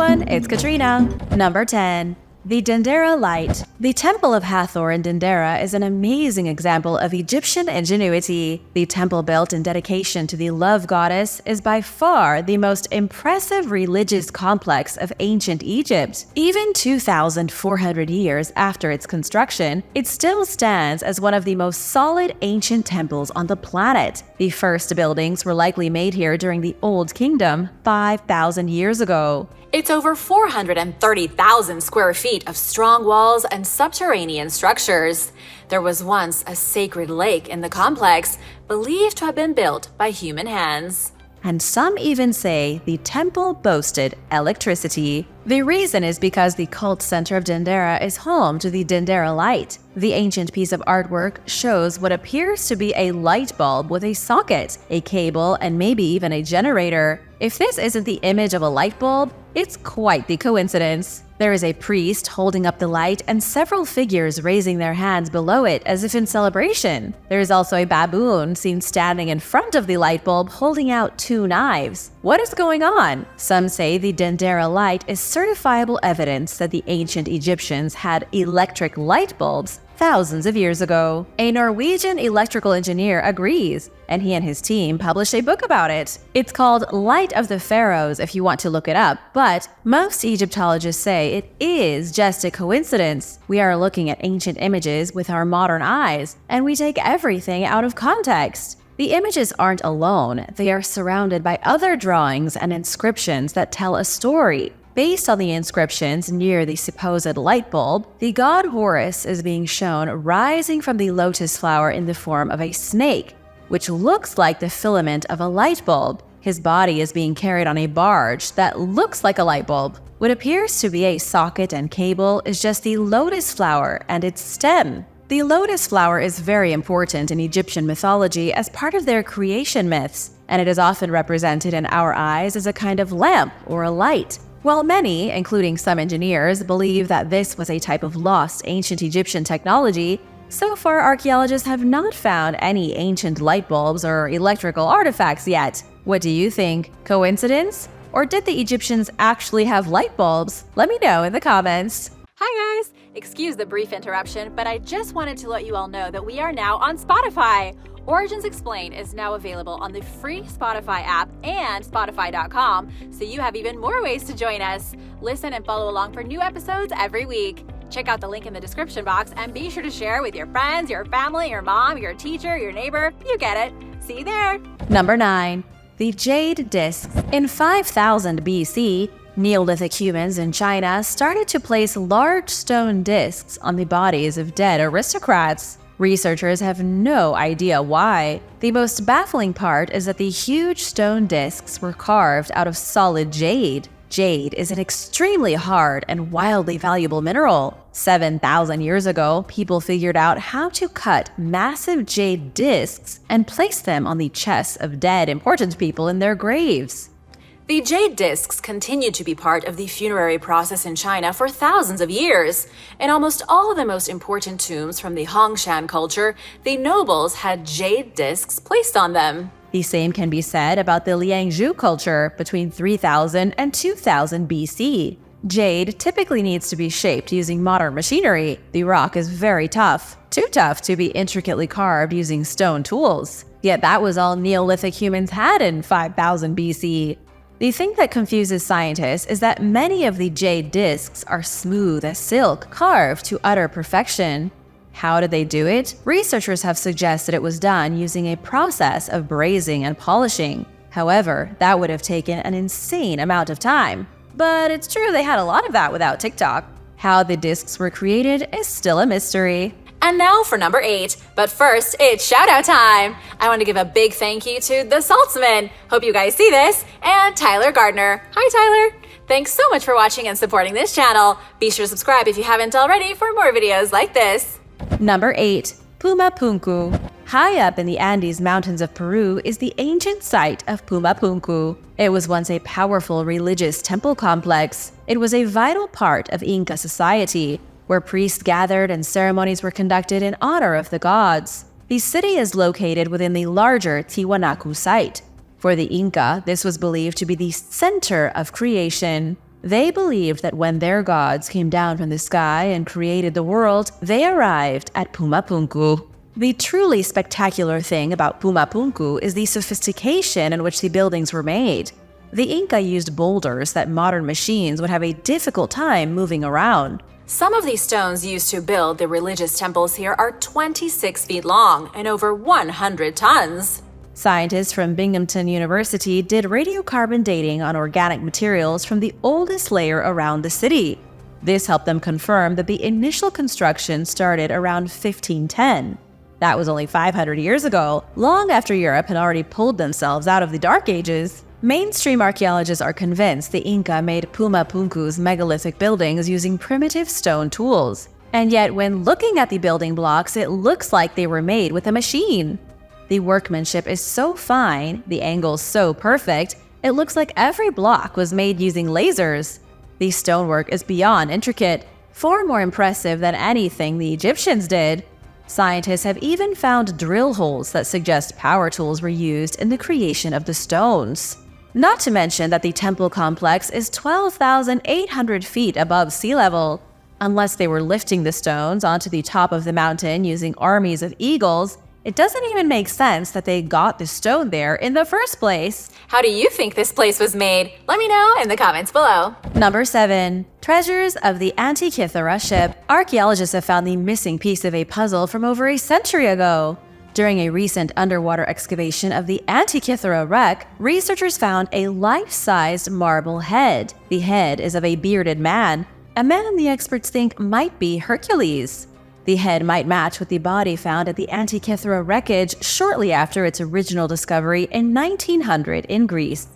everyone, it's Katrina. Number 10. The Dendera Light. The Temple of Hathor in Dendera is an amazing example of Egyptian ingenuity. The temple built in dedication to the love goddess is by far the most impressive religious complex of ancient Egypt. Even 2,400 years after its construction, it still stands as one of the most solid ancient temples on the planet. The first buildings were likely made here during the Old Kingdom 5,000 years ago. It's over 430,000 square feet of strong walls and subterranean structures. There was once a sacred lake in the complex, believed to have been built by human hands. And some even say the temple boasted electricity. The reason is because the cult center of Dendera is home to the Dendera Light. The ancient piece of artwork shows what appears to be a light bulb with a socket, a cable, and maybe even a generator. If this isn't the image of a light bulb, it's quite the coincidence. There is a priest holding up the light and several figures raising their hands below it as if in celebration. There is also a baboon seen standing in front of the light bulb holding out 2 knives. What is going on? Some say the Dendera Light is certifiable evidence that the ancient Egyptians had electric light bulbs thousands of years ago. A Norwegian electrical engineer agrees, and he and his team published a book about it. It's called Light of the Pharaohs if you want to look it up, but most Egyptologists say it is just a coincidence. We are looking at ancient images with our modern eyes, and we take everything out of context. The images aren't alone, they are surrounded by other drawings and inscriptions that tell a story. Based on the inscriptions near the supposed light bulb, the god Horus is being shown rising from the lotus flower in the form of a snake, which looks like the filament of a light bulb. His body is being carried on a barge that looks like a light bulb. What appears to be a socket and cable is just the lotus flower and its stem. The lotus flower is very important in Egyptian mythology as part of their creation myths, and it is often represented in our eyes as a kind of lamp or a light. While many, including some engineers, believe that this was a type of lost ancient Egyptian technology, so far archaeologists have not found any ancient light bulbs or electrical artifacts yet. What do you think? Coincidence? Or did the Egyptians actually have light bulbs? Let me know in the comments. Hi guys! Excuse the brief interruption, but I just wanted to let you all know that we are now on Spotify. Origins Explained is now available on the free Spotify app and Spotify.com, so you have even more ways to join us. Listen and follow along for new episodes every week. Check out the link in the description box and be sure to share with your friends, your family, your mom, your teacher, your neighbor. You get it. See you there. Number 9. The Jade Discs. In 5000 BC, Neolithic humans in China started to place large stone discs on the bodies of dead aristocrats. Researchers have no idea why. The most baffling part is that the huge stone discs were carved out of solid jade. Jade is an extremely hard and wildly valuable mineral. 7,000 years ago, people figured out how to cut massive jade discs and place them on the chests of dead important people in their graves. The jade discs continued to be part of the funerary process in China for thousands of years. In almost all of the most important tombs from the Hongshan culture, the nobles had jade discs placed on them. The same can be said about the Liangzhu culture between 3000 and 2000 BC. Jade typically needs to be shaped using modern machinery. The rock is very tough, too tough to be intricately carved using stone tools. Yet that was all Neolithic humans had in 5000 BC. The thing that confuses scientists is that many of the jade discs are smooth as silk, carved to utter perfection. How did they do it? Researchers have suggested it was done using a process of brazing and polishing. However, that would have taken an insane amount of time. But it's true they had a lot of that without TikTok. How the discs were created is still a mystery. And now for number 8. But first, it's shout-out time! I want to give a big thank you to the Saltzman. Hope you guys see this. And Tyler Gardner. Hi, Tyler! Thanks so much for watching and supporting this channel. Be sure to subscribe if you haven't already for more videos like this. Number 8. Pumapunku. High up in the Andes Mountains of Peru is the ancient site of Pumapunku. It was once a powerful religious temple complex. It was a vital part of Inca society, where priests gathered and ceremonies were conducted in honor of the gods. The city is located within the larger Tiwanaku site. For the Inca, this was believed to be the center of creation. They believed that when their gods came down from the sky and created the world, they arrived at Pumapunku. The truly spectacular thing about Pumapunku is the sophistication in which the buildings were made. The Inca used boulders that modern machines would have a difficult time moving around. Some of these stones used to build the religious temples here are 26 feet long and over 100 tons. Scientists from Binghamton University did radiocarbon dating on organic materials from the oldest layer around the city. This helped them confirm that the initial construction started around 1510. That was only 500 years ago, long after Europe had already pulled themselves out of the Dark Ages. Mainstream archaeologists are convinced the Inca made Pumapunku's megalithic buildings using primitive stone tools. And yet, when looking at the building blocks, it looks like they were made with a machine. The workmanship is so fine, the angles so perfect, it looks like every block was made using lasers. The stonework is beyond intricate, far more impressive than anything the Egyptians did. Scientists have even found drill holes that suggest power tools were used in the creation of the stones. Not to mention that the temple complex is 12,800 feet above sea level. Unless they were lifting the stones onto the top of the mountain using armies of eagles, it doesn't even make sense that they got the stone there in the first place. How do you think this place was made? Let me know in the comments below. Number 7. Treasures of the Antikythera ship. Archaeologists have found the missing piece of a puzzle from over a century ago. During a recent underwater excavation of the Antikythera wreck, researchers found a life-sized marble head. The head is of a bearded man, a man the experts think might be Hercules. The head might match with the body found at the Antikythera wreckage shortly after its original discovery in 1900 in Greece.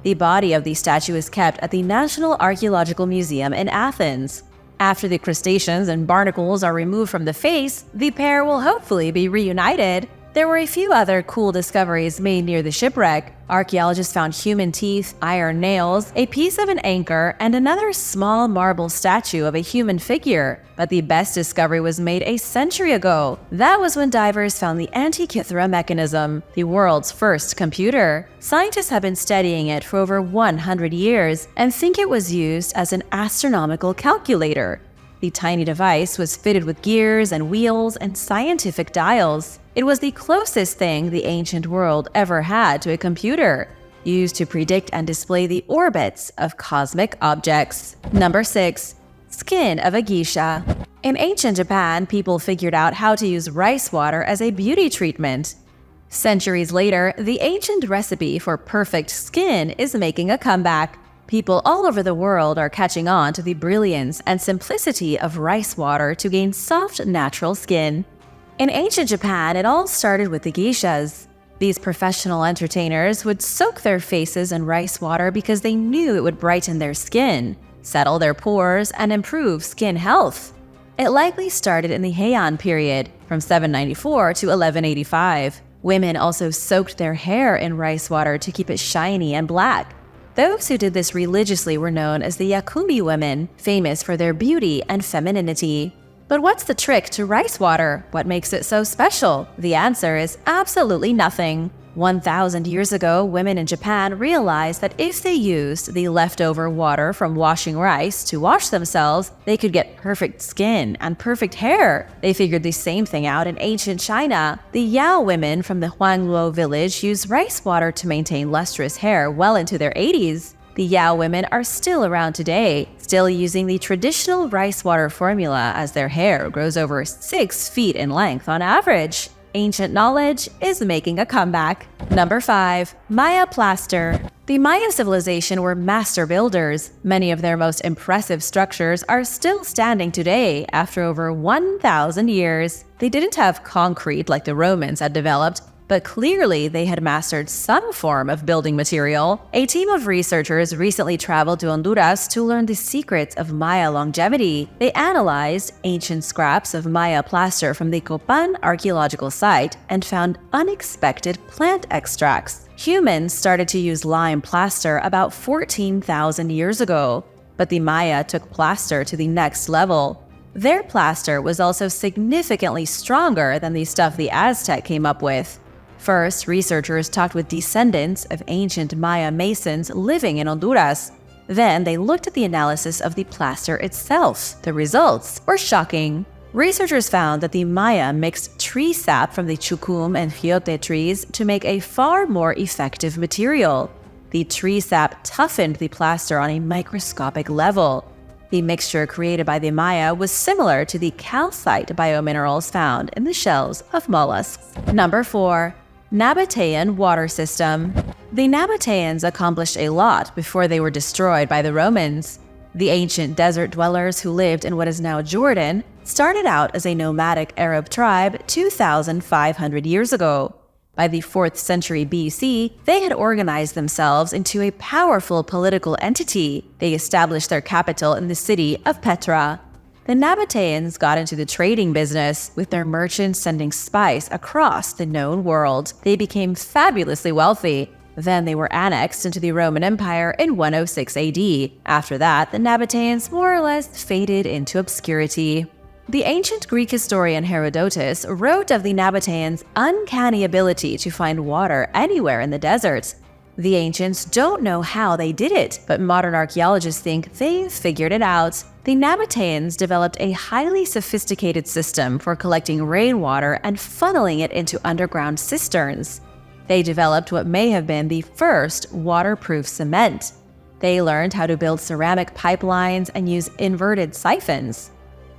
The body of the statue is kept at the National Archaeological Museum in Athens. After the crustaceans and barnacles are removed from the face, the pair will hopefully be reunited. There were a few other cool discoveries made near the shipwreck. Archaeologists found human teeth, iron nails, a piece of an anchor, and another small marble statue of a human figure. But the best discovery was made a century ago. That was when divers found the Antikythera mechanism, the world's first computer. Scientists have been studying it for over 100 years and think it was used as an astronomical calculator. The tiny device was fitted with gears and wheels and scientific dials. It was the closest thing the ancient world ever had to a computer, used to predict and display the orbits of cosmic objects. Number 6. Skin of a geisha. In ancient Japan, people figured out how to use rice water as a beauty treatment. Centuries later, the ancient recipe for perfect skin is making a comeback. People all over the world are catching on to the brilliance and simplicity of rice water to gain soft, natural skin. In ancient Japan, it all started with the geishas. These professional entertainers would soak their faces in rice water because they knew it would brighten their skin, settle their pores, and improve skin health. It likely started in the Heian period, from 794 to 1185. Women also soaked their hair in rice water to keep it shiny and black. Those who did this religiously were known as the Yakubi women, famous for their beauty and femininity. But what's the trick to rice water? What makes it so special? The answer is absolutely nothing. 1,000 years ago, women in Japan realized that if they used the leftover water from washing rice to wash themselves, they could get perfect skin and perfect hair. They figured the same thing out in ancient China. The Yao women from the Huangluo village used rice water to maintain lustrous hair well into their 80s. The Yao women are still around today, still using the traditional rice water formula as their hair grows over 6 feet in length on average. Ancient knowledge is making a comeback. Number 5. Maya Plaster. The Maya civilization were master builders. Many of their most impressive structures are still standing today after over 1,000 years. They didn't have concrete like the Romans had developed, but clearly they had mastered some form of building material. A team of researchers recently traveled to Honduras to learn the secrets of Maya longevity. They analyzed ancient scraps of Maya plaster from the Copan archaeological site and found unexpected plant extracts. Humans started to use lime plaster about 14,000 years ago, but the Maya took plaster to the next level. Their plaster was also significantly stronger than the stuff the Aztec came up with. First, researchers talked with descendants of ancient Maya masons living in Honduras. Then they looked at the analysis of the plaster itself. The results were shocking. Researchers found that the Maya mixed tree sap from the chukum and fiote trees to make a far more effective material. The tree sap toughened the plaster on a microscopic level. The mixture created by the Maya was similar to the calcite biominerals found in the shells of mollusks. Number 4. Nabatayan water system. The Nabatayans accomplished a lot before they were destroyed by the Romans. The ancient desert dwellers who lived in what is now Jordan started out as a nomadic Arab tribe 2,500 years ago. By the 4th century BC, they had organized themselves into a powerful political entity. They established their capital in the city of Petra. The Nabatayans got into the trading business, with their merchants sending spice across the known world. They became fabulously wealthy. Then they were annexed into the Roman Empire in 106 AD. After that, the Nabatayans more or less faded into obscurity. The ancient Greek historian Herodotus wrote of the Nabatayans' uncanny ability to find water anywhere in the desert. The ancients don't know how they did it, but modern archaeologists think they've figured it out. The Nabatayans developed a highly sophisticated system for collecting rainwater and funneling it into underground cisterns. They developed what may have been the first waterproof cement. They learned how to build ceramic pipelines and use inverted siphons.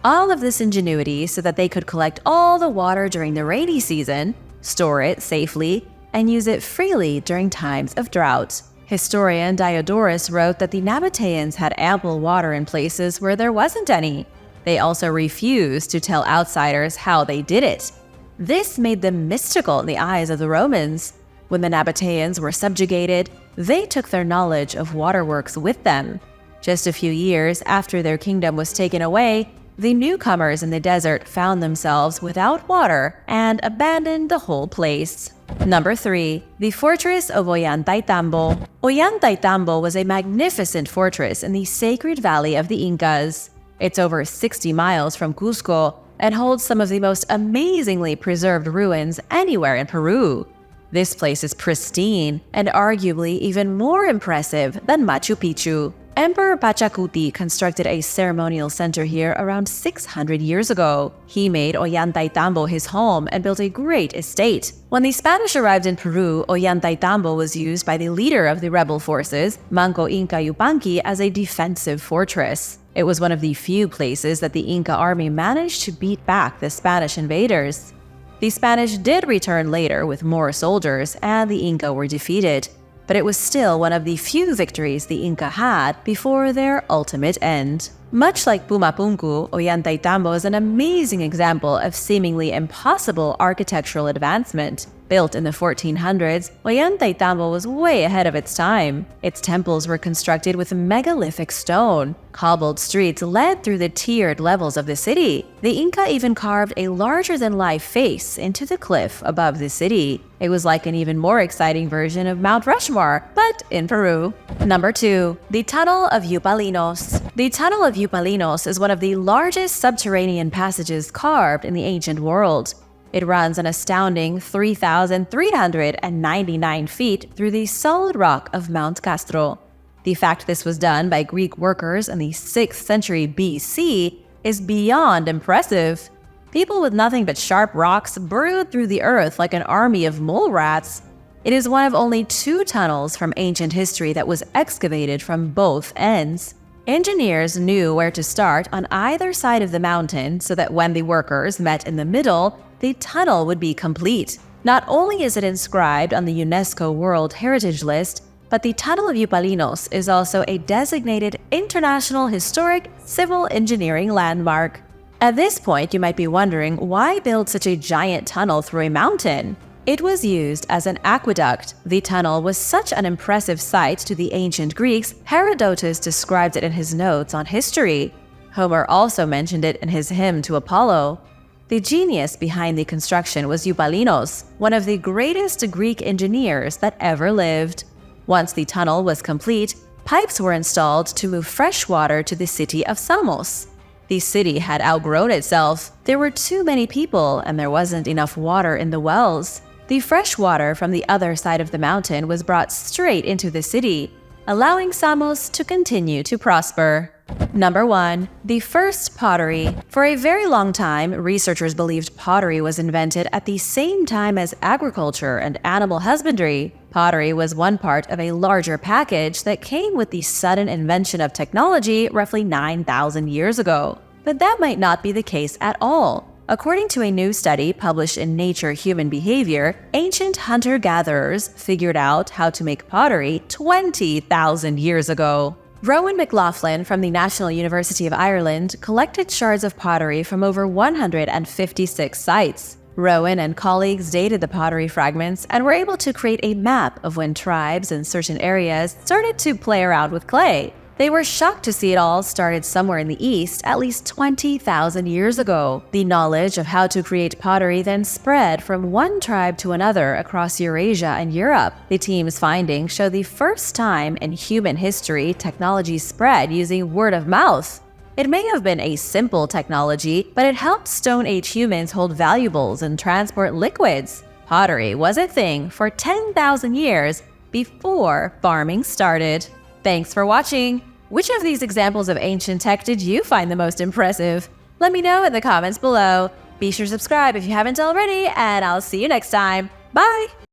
All of this ingenuity so that they could collect all the water during the rainy season, store it safely, and use it freely during times of drought. Historian Diodorus wrote that the Nabatayans had ample water in places where there wasn't any. They also refused to tell outsiders how they did it. This made them mystical in the eyes of the Romans. When the Nabatayans were subjugated, they took their knowledge of waterworks with them. Just a few years after their kingdom was taken away, the newcomers in the desert found themselves without water and abandoned the whole place. Number 3. The Fortress of Oyandai Tambo. Oyandai Tambo was a magnificent fortress in the sacred valley of the Incas. It's over 60 miles from Cusco and holds some of the most amazingly preserved ruins anywhere in Peru. This place is pristine and arguably even more impressive than Machu Picchu. Emperor Pachacuti constructed a ceremonial center here around 600 years ago. He made Oyandai Tambo his home and built a great estate. When the Spanish arrived in Peru, Oyandai Tambo was used by the leader of the rebel forces, Manco Inca Yupanqui, as a defensive fortress. It was one of the few places that the Inca army managed to beat back the Spanish invaders. The Spanish did return later with more soldiers, and the Inca were defeated. But it was still one of the few victories the Inca had before their ultimate end. Much like Pumapunku, Oyandai Tambo is an amazing example of seemingly impossible architectural advancement. Built in the 1400s, Oyandai Tambo was way ahead of its time. Its temples were constructed with megalithic stone. Cobbled streets led through the tiered levels of the city. The Inca even carved a larger-than-life face into the cliff above the city. It was like an even more exciting version of Mount Rushmore, but in Peru. Number 2. The Tunnel of Ipalinos. The Tunnel of Ipalinos is one of the largest subterranean passages carved in the ancient world. It runs an astounding 3,399 feet through the solid rock of Mount Castro. The fact this was done by Greek workers in the 6th century BC is beyond impressive. People with nothing but sharp rocks burrowed through the earth like an army of mole rats. It is one of only 2 tunnels from ancient history that was excavated from both ends. Engineers knew where to start on either side of the mountain so that when the workers met in the middle, the tunnel would be complete. Not only is it inscribed on the UNESCO World Heritage List, but the Tunnel of Ipalinos is also a designated International Historic Civil Engineering Landmark. At this point, you might be wondering, why build such a giant tunnel through a mountain? It was used as an aqueduct. The tunnel was such an impressive sight to the ancient Greeks, Herodotus described it in his notes on history. Homer also mentioned it in his hymn to Apollo. The genius behind the construction was Ipalinos, one of the greatest Greek engineers that ever lived. Once the tunnel was complete, pipes were installed to move fresh water to the city of Samos. The city had outgrown itself. There were too many people and there wasn't enough water in the wells. The fresh water from the other side of the mountain was brought straight into the city. allowing Samos to continue to prosper. Number 1. The First Pottery. For a very long time, researchers believed pottery was invented at the same time as agriculture and animal husbandry. Pottery was one part of a larger package that came with the sudden invention of technology roughly 9,000 years ago. But that might not be the case at all. According to a new study published in Nature Human Behavior, ancient hunter-gatherers figured out how to make pottery 20,000 years ago. Rowan McLaughlin from the National University of Ireland collected shards of pottery from over 156 sites. Rowan and colleagues dated the pottery fragments and were able to create a map of when tribes in certain areas started to play around with clay. They were shocked to see it all started somewhere in the East at least 20,000 years ago. The knowledge of how to create pottery then spread from one tribe to another across Eurasia and Europe. The team's findings show the first time in human history technology spread using word of mouth. It may have been a simple technology, but it helped Stone Age humans hold valuables and transport liquids. Pottery was a thing for 10,000 years before farming started. Thanks for watching! Which of these examples of ancient tech did you find the most impressive? Let me know in the comments below. Be sure to subscribe if you haven't already, and I'll see you next time. Bye!